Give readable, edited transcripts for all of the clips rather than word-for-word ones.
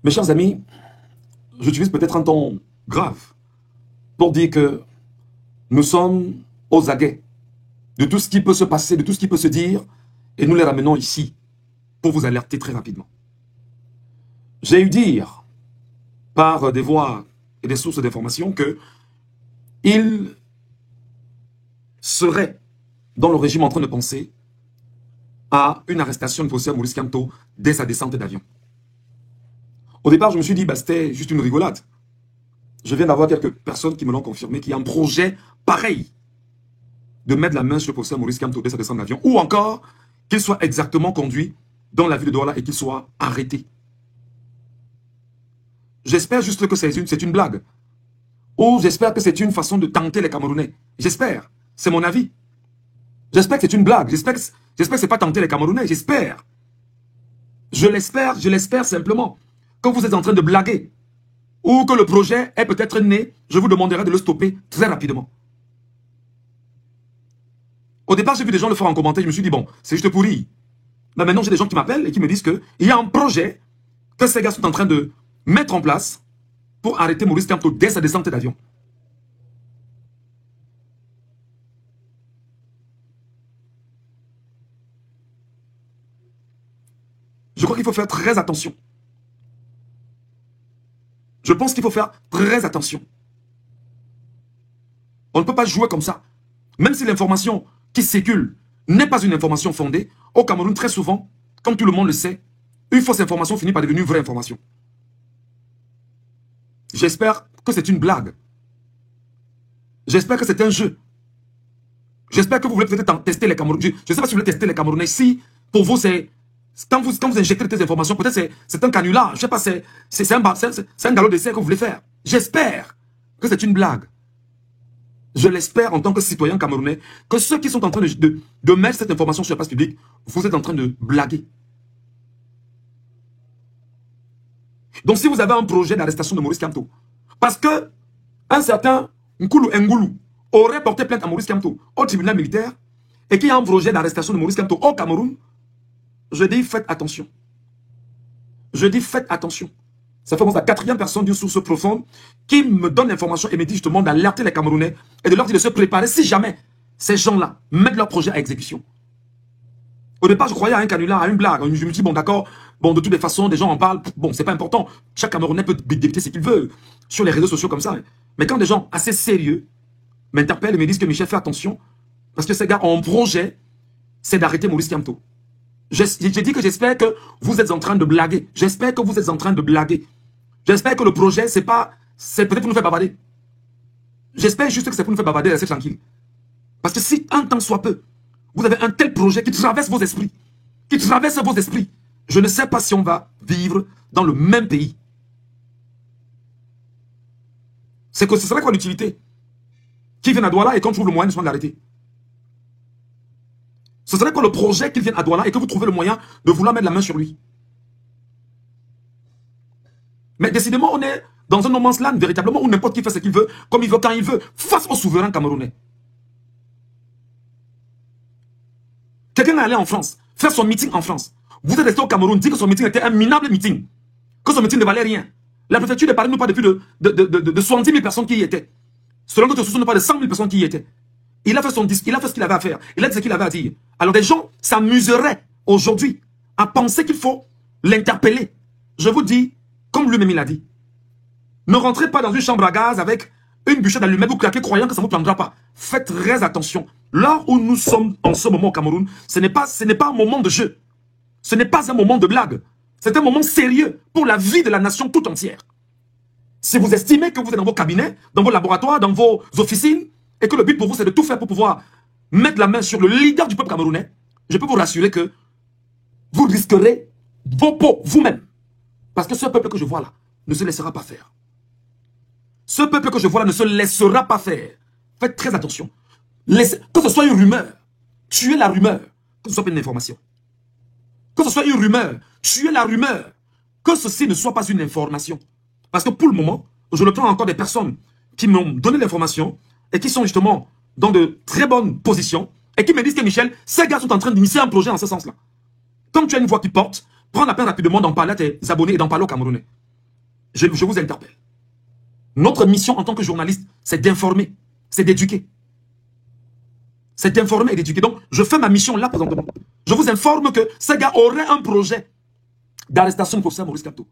Mes chers amis, j'utilise peut-être un ton grave pour dire que nous sommes aux aguets de tout ce qui peut se passer, de tout ce qui peut se dire, et nous les ramenons ici pour vous alerter très rapidement. J'ai eu dire par des voix et des sources d'information que il serait dans le régime en train de penser à une arrestation du professeur Maurice Kamto dès sa descente d'avion. Au départ, je me suis dit, bah, c'était juste une rigolade. Je viens d'avoir quelques personnes qui me l'ont confirmé, qu'il y a un projet pareil de mettre la main sur le professeur Maurice Kamto dès sa descente d'avion, ou encore qu'il soit exactement conduit dans la ville de Douala et qu'il soit arrêté. J'espère juste que c'est une blague. Ou j'espère que c'est une façon de tenter les Camerounais. J'espère. C'est mon avis. J'espère que c'est une blague. J'espère que ce n'est pas tenter les Camerounais. J'espère. Je l'espère simplement. Que vous êtes en train de blaguer. Ou que le projet est peut-être né. Je vous demanderai de le stopper très rapidement. Au départ, j'ai vu des gens le faire en commentaire. Je me suis dit, bon, c'est juste pourri. Mais maintenant, j'ai des gens qui m'appellent et qui me disent qu'il y a un projet que ces gars sont en train de mettre en place pour arrêter Maurice Kamto dès sa descente d'avion. Je crois qu'il faut faire très attention. Je pense qu'il faut faire très attention. On ne peut pas jouer comme ça. Même si l'information qui circule n'est pas une information fondée, au Cameroun, très souvent, comme tout le monde le sait, une fausse information finit par devenir une vraie information. J'espère que c'est une blague. J'espère que c'est un jeu. J'espère que vous voulez peut-être tester les Camerounais. Je ne sais pas si vous voulez tester les Camerounais. Si, pour vous, c'est... Quand vous injectez des informations, peut-être c'est un canular. Je ne sais pas, c'est un galop d'essai que vous voulez faire. J'espère que c'est une blague. Je l'espère en tant que citoyen camerounais, que ceux qui sont en train de mettre cette information sur la place publique, vous êtes en train de blaguer. Donc si vous avez un projet d'arrestation de Maurice Kamto, parce que un certain Nkulu Ngoulou aurait porté plainte à Maurice Kamto au tribunal militaire, et qu'il y a un projet d'arrestation de Maurice Kamto au Cameroun, je dis faites attention. Je dis faites attention. Ça fait la quatrième personne d'une source profonde qui me donne l'information et me dit justement d'alerter les Camerounais et de leur dire de se préparer si jamais ces gens-là mettent leur projet à exécution. Au départ, je croyais à un canular, à une blague. Je me dis, bon d'accord, bon de toutes les façons, des gens en parlent. Bon, c'est pas important. Chaque Camerounais peut dicter ce qu'il veut sur les réseaux sociaux comme ça. Mais quand des gens assez sérieux m'interpellent et me disent que Michel, fais attention, parce que ces gars ont un projet, c'est d'arrêter Maurice Kamto. J'ai dit que j'espère que vous êtes en train de blaguer. J'espère que vous êtes en train de blaguer. J'espère que le projet, c'est peut-être pour nous faire bavarder. J'espère juste que c'est pour nous faire bavarder et rester tranquille. Parce que si un temps soit peu, vous avez un tel projet qui traverse vos esprits, je ne sais pas si on va vivre dans le même pays. C'est que ce serait quoi l'utilité? Qui viennent à Douala et qu'on trouve le moyen de se l'arrêter? Ce serait quoi le projet qu'il vienne à Douala et que vous trouvez le moyen de vouloir mettre la main sur lui? Mais décidément, on est dans un no man's land, véritablement, où n'importe qui fait ce qu'il veut, comme il veut, quand il veut, face au souverain camerounais. Quelqu'un est allé en France, faire son meeting en France. Vous êtes resté au Cameroun, dit que son meeting était un minable meeting, que son meeting ne valait rien. La préfecture de Paris nous parle depuis de 70 000 personnes qui y étaient. Selon notre source, nous parle de 100 000 personnes qui y étaient. Il a fait son disque, il a fait ce qu'il avait à faire, il a dit ce qu'il avait à dire. Alors des gens s'amuseraient aujourd'hui à penser qu'il faut l'interpeller. Je vous dis, comme lui-même il a dit, ne rentrez pas dans une chambre à gaz avec une bûchette allumée, vous claquez croyant que ça ne vous prendra pas. Faites très attention. Là où nous sommes en ce moment au Cameroun, ce n'est pas un moment de jeu. Ce n'est pas un moment de blague. C'est un moment sérieux pour la vie de la nation tout entière. Si vous estimez que vous êtes dans vos cabinets, dans vos laboratoires, dans vos officines, et que le but pour vous c'est de tout faire pour pouvoir mettre la main sur le leader du peuple camerounais, je peux vous rassurer que vous risquerez vos peaux vous-même. Parce que ce peuple que je vois là ne se laissera pas faire. Ce peuple que je vois là ne se laissera pas faire. Faites très attention. Que ce soit une rumeur, tuez la rumeur. Que ce soit pas une information. Que ce soit une rumeur, tuez la rumeur. Que ceci ne soit pas une information. Parce que pour le moment, je le prends encore des personnes qui m'ont donné l'information et qui sont justement dans de très bonnes positions et qui me disent que Michel, ces gars sont en train d'initier un projet en ce sens-là. Comme tu as une voix qui porte, prends la peine rapidement d'en parler à tes abonnés et d'en parler aux Camerounais. je vous interpelle. Notre mission en tant que journaliste, c'est d'informer, c'est d'éduquer. C'est d'informer et d'éduquer. Donc, je fais ma mission là présentement. Je vous informe que ce gars aurait un projet d'arrestation du professeur Maurice Kamto.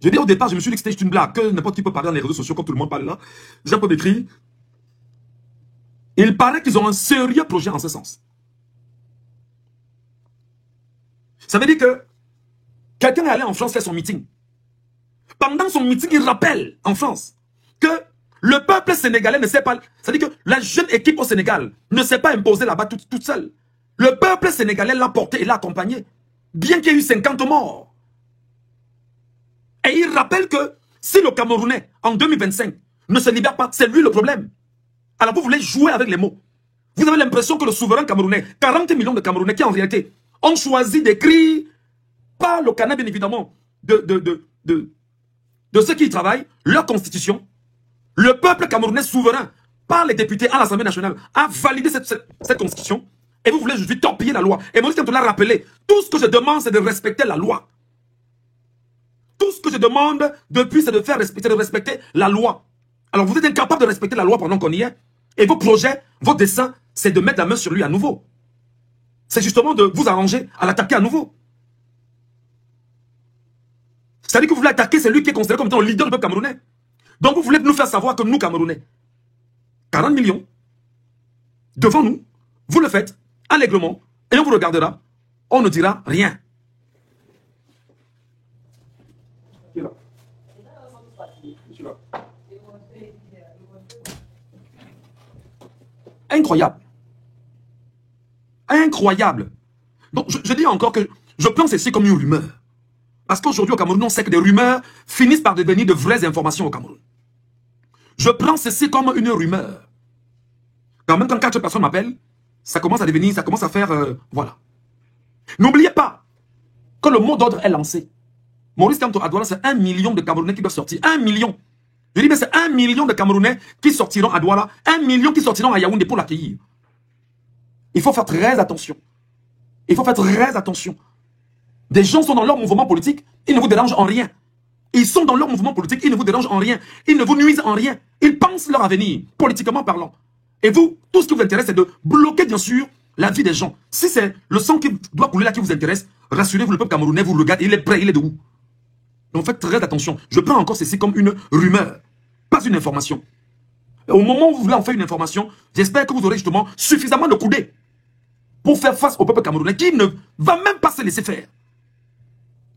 Je dis au départ, je me suis dit que c'était une blague, que n'importe qui peut parler dans les réseaux sociaux comme tout le monde parle là. J'ai un peu d'écrit. Il paraît qu'ils ont un sérieux projet en ce sens. Ça veut dire que quelqu'un est allé en France faire son meeting. Pendant son meeting, il rappelle en France que le peuple sénégalais ne sait pas... C'est-à-dire que la jeune équipe au Sénégal ne s'est pas imposée là-bas toute seule. Le peuple sénégalais l'a porté et l'a accompagné. Bien qu'il y ait eu 50 morts. Et il rappelle que si le Camerounais, en 2025, ne se libère pas, c'est lui le problème. Alors vous voulez jouer avec les mots. Vous avez l'impression que le souverain camerounais, 40 millions de Camerounais qui en réalité ont choisi d'écrire, pas le Canada bien évidemment, de ceux qui y travaillent, leur constitution, le peuple camerounais souverain, par les députés à l'Assemblée nationale, a validé cette constitution. Et vous voulez juste torpiller la loi. Et Maurice Kamto l'a rappelé. Tout ce que je demande, c'est de respecter la loi. Tout ce que je demande depuis, c'est de respecter la loi. Alors vous êtes incapable de respecter la loi pendant qu'on y est. Et vos projets, vos dessins, c'est de mettre la main sur lui à nouveau. C'est justement de vous arranger à l'attaquer à nouveau. C'est-à-dire que vous voulez attaquer celui qui est considéré comme étant le leader du peuple camerounais. Donc vous voulez nous faire savoir que nous, Camerounais, 40 millions, devant nous, vous le faites allègrement, et on vous regardera, on ne dira rien. Incroyable. Incroyable. Donc je dis encore que je pense ceci comme une rumeur. Parce qu'aujourd'hui au Cameroun, on sait que des rumeurs finissent par devenir de vraies informations au Cameroun. Je prends ceci comme une rumeur. Quand même, quand 4 personnes m'appellent, ça commence à devenir, ça commence à faire... voilà. N'oubliez pas que le mot d'ordre est lancé. Maurice Kamto à Douala, c'est 1 million de Camerounais qui doivent sortir. 1 million. Je dis, mais c'est 1 million de Camerounais qui sortiront à Douala. 1 million qui sortiront à Yaoundé pour l'accueillir. Il faut faire très attention. Il faut faire très attention. Des gens sont dans leur mouvement politique, ils ne vous dérangent en rien. Ils sont dans leur mouvement politique, ils ne vous dérangent en rien. Ils ne vous nuisent en rien. Ils pensent leur avenir, politiquement parlant. Et vous, tout ce qui vous intéresse, c'est de bloquer, bien sûr, la vie des gens. Si c'est le sang qui doit couler là qui vous intéresse, rassurez-vous, le peuple camerounais vous regarde, il est prêt, il est debout. Donc faites très attention. Je prends encore ceci comme une rumeur, pas une information. Et au moment où vous voulez en faire une information, j'espère que vous aurez justement suffisamment de coudées pour faire face au peuple camerounais qui ne va même pas se laisser faire.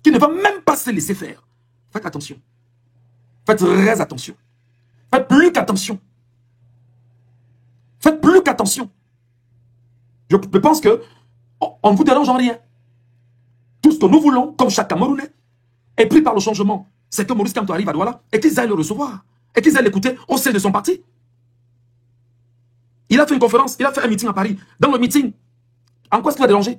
Qui ne va même pas se laisser faire. Faites attention. Faites très attention. Faites plus qu'attention. Faites plus qu'attention. Je pense que on ne vous dérange en rien. Tout ce que nous voulons, comme chaque Camerounais, est pris par le changement. C'est que Maurice Kamto arrive à Douala et qu'ils aillent le recevoir. Et qu'ils aillent l'écouter au sein de son parti. Il a fait une conférence, il a fait un meeting à Paris. Dans le meeting, en quoi est-ce qu'il va déranger?